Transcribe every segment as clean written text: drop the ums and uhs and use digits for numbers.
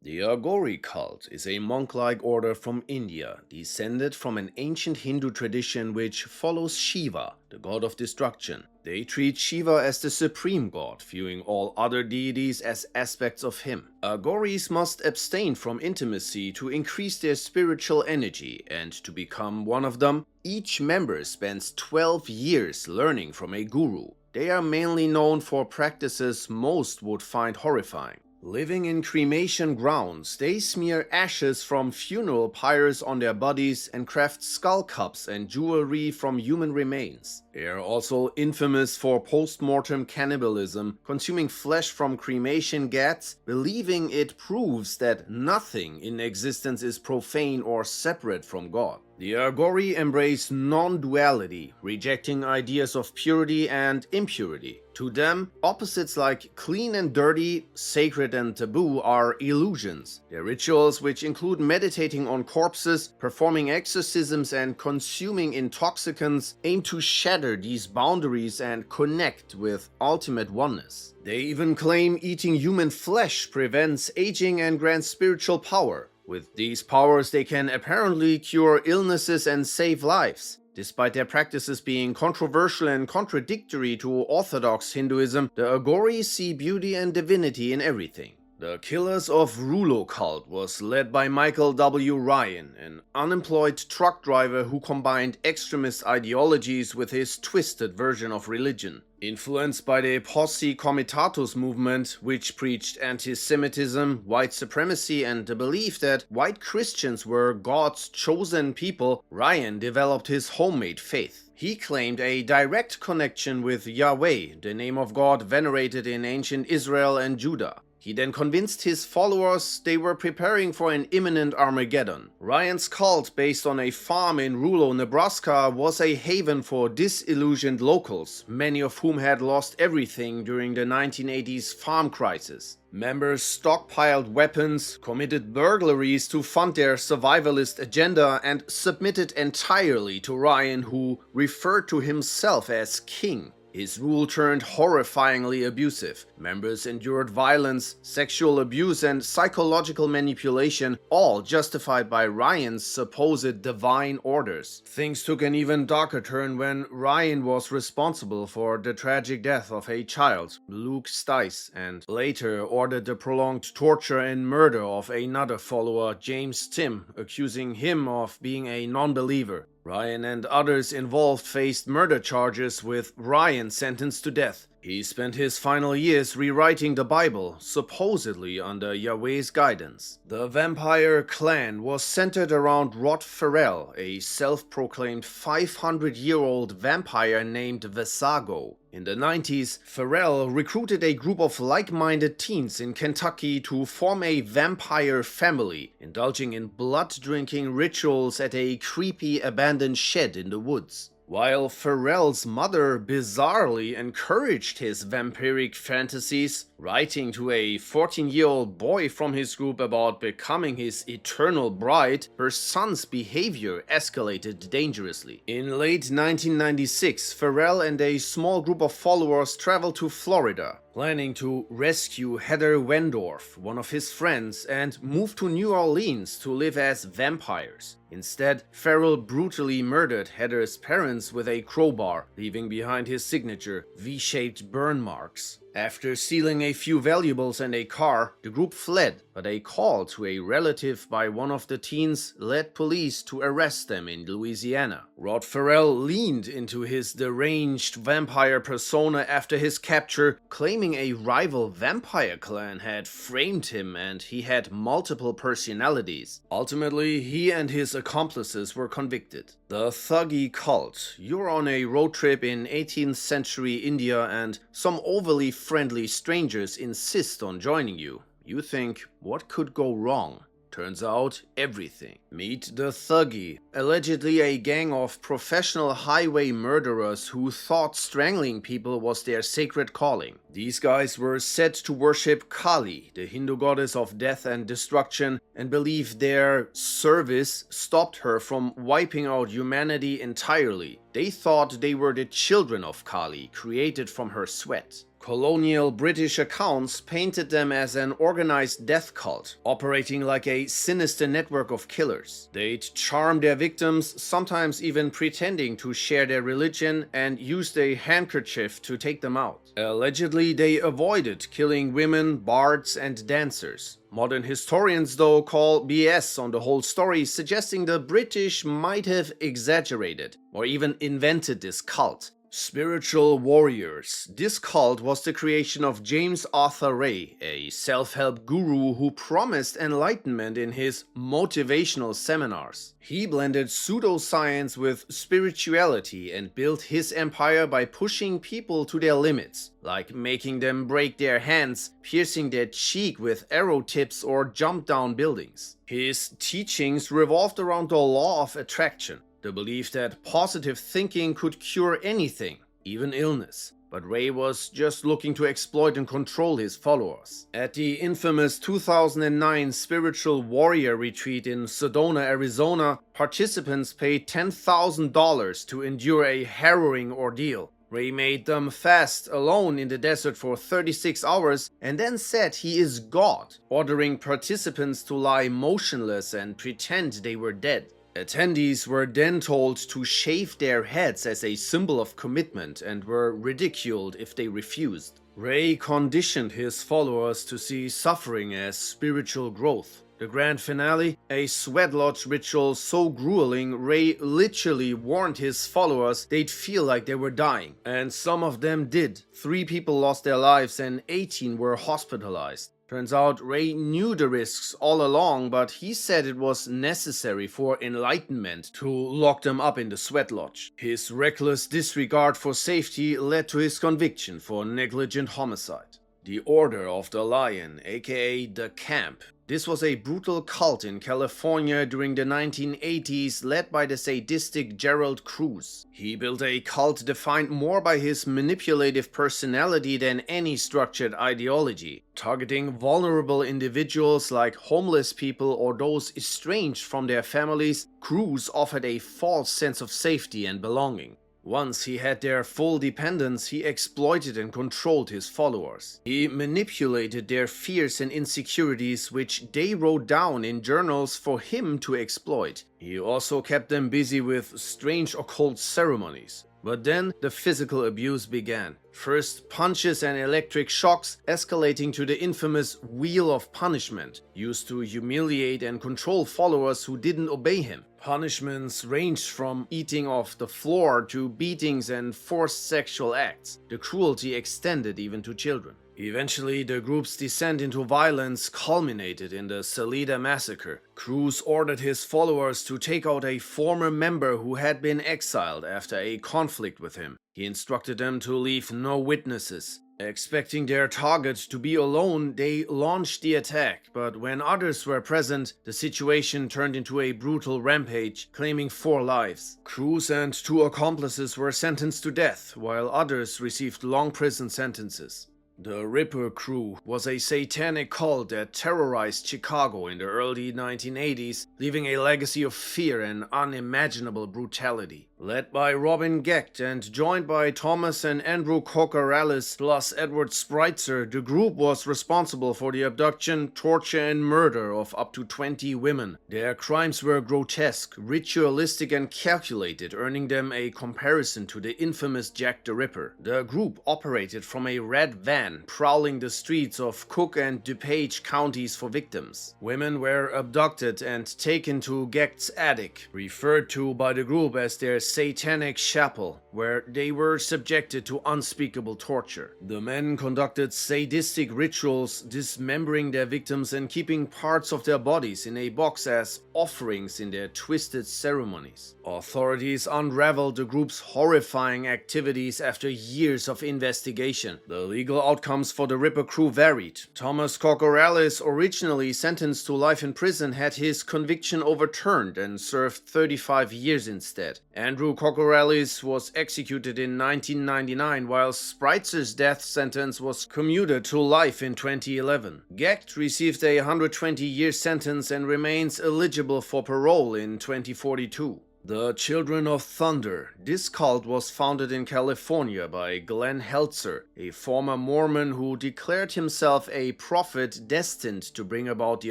The Aghori cult is a monk-like order from India, descended from an ancient Hindu tradition which follows Shiva, the god of destruction. They treat Shiva as the supreme god, viewing all other deities as aspects of him. Aghoris must abstain from intimacy to increase their spiritual energy, and to become one of them, each member spends 12 years learning from a guru. They are mainly known for practices most would find horrifying. Living in cremation grounds, they smear ashes from funeral pyres on their bodies and craft skull cups and jewelry from human remains. They are also infamous for post-mortem cannibalism, consuming flesh from cremation ghats, believing it proves that nothing in existence is profane or separate from God. The Aghori embrace non-duality, rejecting ideas of purity and impurity. To them, opposites like clean and dirty, sacred and taboo are illusions. Their rituals, which include meditating on corpses, performing exorcisms and consuming intoxicants, aim to shatter these boundaries and connect with ultimate oneness. They even claim eating human flesh prevents aging and grants spiritual power. With these powers, they can apparently cure illnesses and save lives. Despite their practices being controversial and contradictory to orthodox Hinduism, the Aghori see beauty and divinity in everything. The Killers of Rulo cult was led by Michael W. Ryan, an unemployed truck driver who combined extremist ideologies with his twisted version of religion. Influenced by the Posse Comitatus movement, which preached anti-Semitism, white supremacy, and the belief that white Christians were God's chosen people, Ryan developed his homemade faith. He claimed a direct connection with Yahweh, the name of God venerated in ancient Israel and Judah. He then convinced his followers they were preparing for an imminent Armageddon. Ryan's cult, based on a farm in Rulo, Nebraska, was a haven for disillusioned locals, many of whom had lost everything during the 1980s farm crisis. Members stockpiled weapons, committed burglaries to fund their survivalist agenda, and submitted entirely to Ryan, who referred to himself as king. His rule turned horrifyingly abusive. Members endured violence, sexual abuse, and psychological manipulation, all justified by Ryan's supposed divine orders. Things took an even darker turn when Ryan was responsible for the tragic death of a child, Luke Stice, and later ordered the prolonged torture and murder of another follower, James Tim, accusing him of being a non-believer. Ryan and others involved faced murder charges, with Ryan sentenced to death. He spent his final years rewriting the Bible, supposedly under Yahweh's guidance. The vampire clan was centered around Rod Farrell, a self-proclaimed 500-year-old vampire named Vesago. In the 90s, Farrell recruited a group of like-minded teens in Kentucky to form a vampire family, indulging in blood-drinking rituals at a creepy abandoned shed in the woods. While Farrell's mother bizarrely encouraged his vampiric fantasies, writing to a 14-year-old boy from his group about becoming his eternal bride, her son's behavior escalated dangerously. In late 1996, Farrell and a small group of followers traveled to Florida, planning to rescue Heather Wendorf, one of his friends, and move to New Orleans to live as vampires. Instead, Farrell brutally murdered Heather's parents with a crowbar, leaving behind his signature, V-shaped burn marks. After stealing a few valuables and a car, the group fled, but a call to a relative by one of the teens led police to arrest them in Louisiana. Rod Farrell leaned into his deranged vampire persona after his capture, claiming a rival vampire clan had framed him and he had multiple personalities. Ultimately, he and his accomplices were convicted. The Thugee Cult. You're on a road trip in 18th century India and some overly friendly strangers insist on joining you. You think, what could go wrong? Turns out, everything. Meet the Thugee, allegedly a gang of professional highway murderers who thought strangling people was their sacred calling. These guys were said to worship Kali, the Hindu goddess of death and destruction, and believed their service stopped her from wiping out humanity entirely. They thought they were the children of Kali, created from her sweat. Colonial British accounts painted them as an organized death cult, operating like a sinister network of killers. They'd charm their victims, sometimes even pretending to share their religion, and used a handkerchief to take them out. Allegedly, they avoided killing women, bards, and dancers. Modern historians, though, call BS on the whole story, suggesting the British might have exaggerated or even invented this cult. Spiritual warriors. This cult was the creation of James Arthur Ray, a self-help guru who promised enlightenment in his motivational seminars. He blended pseudoscience with spirituality and built his empire by pushing people to their limits, like making them break their hands, piercing their cheek with arrow tips, or jump down buildings. His teachings revolved around the law of attraction, the belief that positive thinking could cure anything, even illness. But Ray was just looking to exploit and control his followers. At the infamous 2009 Spiritual Warrior Retreat in Sedona, Arizona, participants paid $10,000 to endure a harrowing ordeal. Ray made them fast alone in the desert for 36 hours and then said he is God, ordering participants to lie motionless and pretend they were dead. Attendees were then told to shave their heads as a symbol of commitment and were ridiculed if they refused. Ray conditioned his followers to see suffering as spiritual growth. The grand finale, a sweat lodge ritual so grueling, Ray literally warned his followers they'd feel like they were dying. And some of them did. 3 people lost their lives and 18 were hospitalized. Turns out Ray knew the risks all along, but he said it was necessary for enlightenment to lock them up in the sweat lodge. His reckless disregard for safety led to his conviction for negligent homicide. The Order of the Lion, aka the Camp. This was a brutal cult in California during the 1980s led by the sadistic Gerald Cruz. He built a cult defined more by his manipulative personality than any structured ideology. Targeting vulnerable individuals like homeless people or those estranged from their families, Cruz offered a false sense of safety and belonging. Once he had their full dependence, he exploited and controlled his followers. He manipulated their fears and insecurities, which they wrote down in journals for him to exploit. He also kept them busy with strange occult ceremonies. But then the physical abuse began. First punches and electric shocks, escalating to the infamous Wheel of Punishment, used to humiliate and control followers who didn't obey him. Punishments ranged from eating off the floor to beatings and forced sexual acts. The cruelty extended even to children. Eventually, the group's descent into violence culminated in the Salida massacre. Cruz ordered his followers to take out a former member who had been exiled after a conflict with him. He instructed them to leave no witnesses. Expecting their target to be alone, they launched the attack, but when others were present, the situation turned into a brutal rampage, claiming 4 lives. Cruz and 2 accomplices were sentenced to death, while others received long prison sentences. The Ripper Crew was a satanic cult that terrorized Chicago in the early 1980s, leaving a legacy of fear and unimaginable brutality. Led by Robin Gecht and joined by Thomas and Andrew Coccarellis plus Edward Spreitzer, the group was responsible for the abduction, torture and murder of up to 20 women. Their crimes were grotesque, ritualistic and calculated, earning them a comparison to the infamous Jack the Ripper. The group operated from a red van, prowling the streets of Cook and DuPage counties for victims. Women were abducted and taken to Gecht's attic, referred to by the group as their satanic chapel, where they were subjected to unspeakable torture. The men conducted sadistic rituals, dismembering their victims and keeping parts of their bodies in a box as offerings in their twisted ceremonies. Authorities unraveled the group's horrifying activities after years of investigation. The legal outcomes for the Ripper Crew varied. Thomas Coccarellis, originally sentenced to life in prison, had his conviction overturned and served 35 years instead. Andrew Coccarellis was executed in 1999, while Spreitzer's death sentence was commuted to life in 2011. Gecht received a 120-year sentence and remains eligible for parole in 2042. The Children of Thunder. This cult was founded in California by Glenn Heltzer, a former Mormon who declared himself a prophet destined to bring about the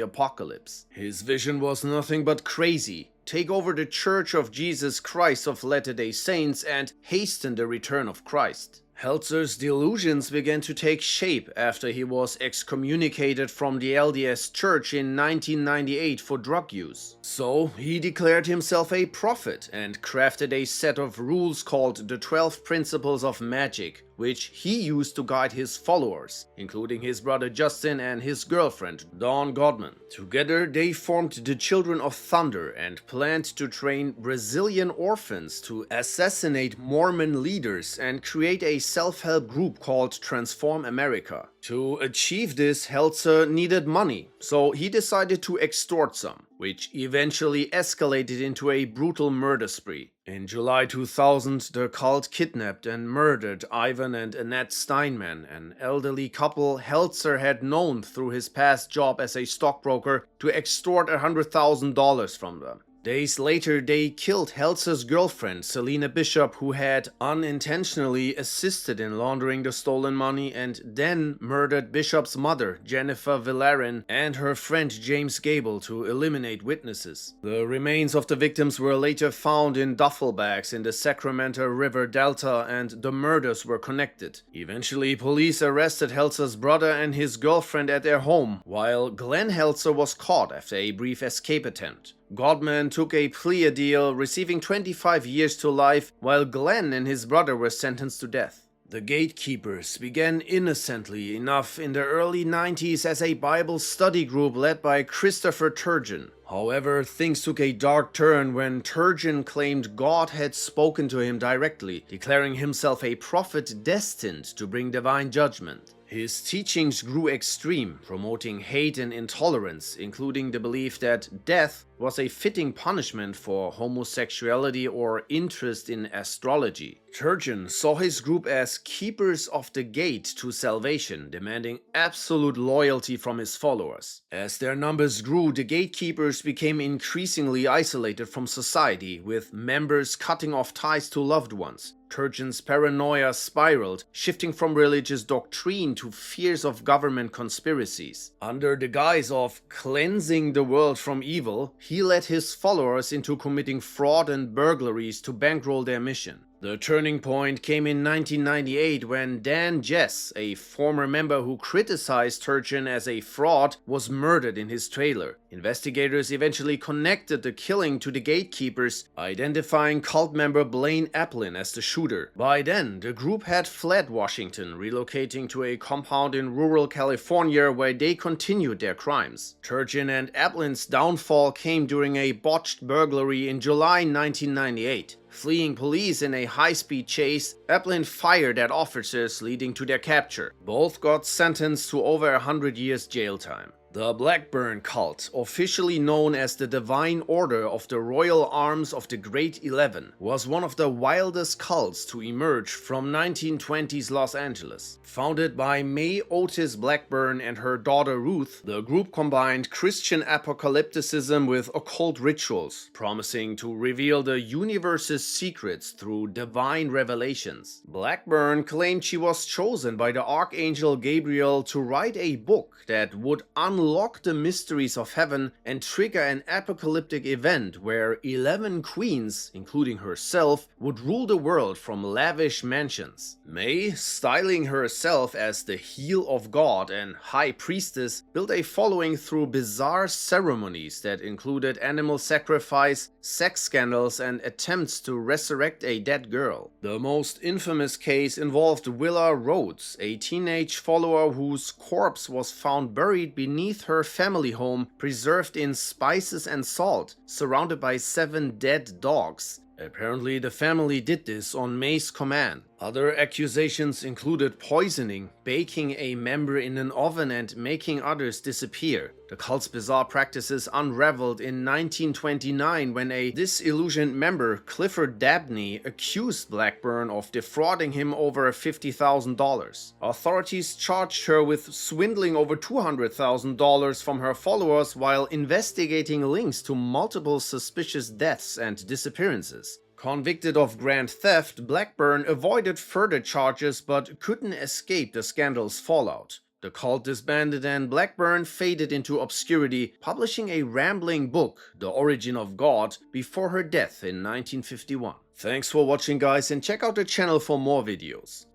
apocalypse. His vision was nothing but crazy: take over the Church of Jesus Christ of Latter-day Saints and hasten the return of Christ. Heltzer's delusions began to take shape after he was excommunicated from the LDS Church in 1998 for drug use. So he declared himself a prophet and crafted a set of rules called the 12 Principles of Magic, which he used to guide his followers, including his brother Justin and his girlfriend, Dawn Godman. Together, they formed the Children of Thunder and planned to train Brazilian orphans to assassinate Mormon leaders and create a self-help group called Transform America. To achieve this, Heltzer needed money, so he decided to extort some, which eventually escalated into a brutal murder spree. In July 2000, the cult kidnapped and murdered Ivan and Annette Steinman, an elderly couple Heltzer had known through his past job as a stockbroker, to extort $100,000 from them. Days later, they killed Heltzer's girlfriend, Selena Bishop, who had unintentionally assisted in laundering the stolen money, and then murdered Bishop's mother, Jennifer Villarin, and her friend James Gable to eliminate witnesses. The remains of the victims were later found in duffel bags in the Sacramento River Delta, and the murders were connected. Eventually, police arrested Heltzer's brother and his girlfriend at their home, while Glenn Heltzer was caught after a brief escape attempt. Godman took a plea deal, receiving 25 years to life, while Glenn and his brother were sentenced to death. The Gatekeepers began innocently enough in the early 90s as a Bible study group led by Christopher Turgeon. However, things took a dark turn when Turgeon claimed God had spoken to him directly, declaring himself a prophet destined to bring divine judgment. His teachings grew extreme, promoting hate and intolerance, including the belief that death was a fitting punishment for homosexuality or interest in astrology. Turgeon saw his group as keepers of the gate to salvation, demanding absolute loyalty from his followers. As their numbers grew, the Gatekeepers became increasingly isolated from society, with members cutting off ties to loved ones. Turgeon's paranoia spiraled, shifting from religious doctrine to fears of government conspiracies. Under the guise of cleansing the world from evil, he led his followers into committing fraud and burglaries to bankroll their mission. The turning point came in 1998 when Dan Jess, a former member who criticized Turgeon as a fraud, was murdered in his trailer. Investigators eventually connected the killing to the Gatekeepers, identifying cult member Blaine Applin as the shooter. By then, the group had fled Washington, relocating to a compound in rural California where they continued their crimes. Turgeon and Applin's downfall came during a botched burglary in July 1998. Fleeing police in a high-speed chase, Applin fired at officers, leading to their capture. Both got sentenced to over 100 years jail time. The Blackburn Cult, officially known as the Divine Order of the Royal Arms of the Great 11, was one of the wildest cults to emerge from 1920s Los Angeles. Founded by May Otis Blackburn and her daughter Ruth, the group combined Christian apocalypticism with occult rituals, promising to reveal the universe's secrets through divine revelations. Blackburn claimed she was chosen by the Archangel Gabriel to write a book that would unlock the mysteries of heaven and trigger an apocalyptic event where 11 queens, including herself, would rule the world from lavish mansions. May, styling herself as the heel of God and high priestess, built a following through bizarre ceremonies that included animal sacrifice, sex scandals, and attempts to resurrect a dead girl. The most infamous case involved Willa Rhodes, a teenage follower whose corpse was found buried beneath her family home, preserved in spices and salt, surrounded by 7 dead dogs. Apparently, the family did this on May's command. Other accusations included poisoning, baking a member in an oven, and making others disappear. The cult's bizarre practices unraveled in 1929 when a disillusioned member, Clifford Dabney, accused Blackburn of defrauding him over $50,000. Authorities charged her with swindling over $200,000 from her followers while investigating links to multiple suspicious deaths and disappearances. Convicted of grand theft, Blackburn avoided further charges but couldn't escape the scandal's fallout. The cult disbanded and Blackburn faded into obscurity, publishing a rambling book, The Origin of God, before her death in 1951. Thanks for watching, guys, and check out the channel for more videos.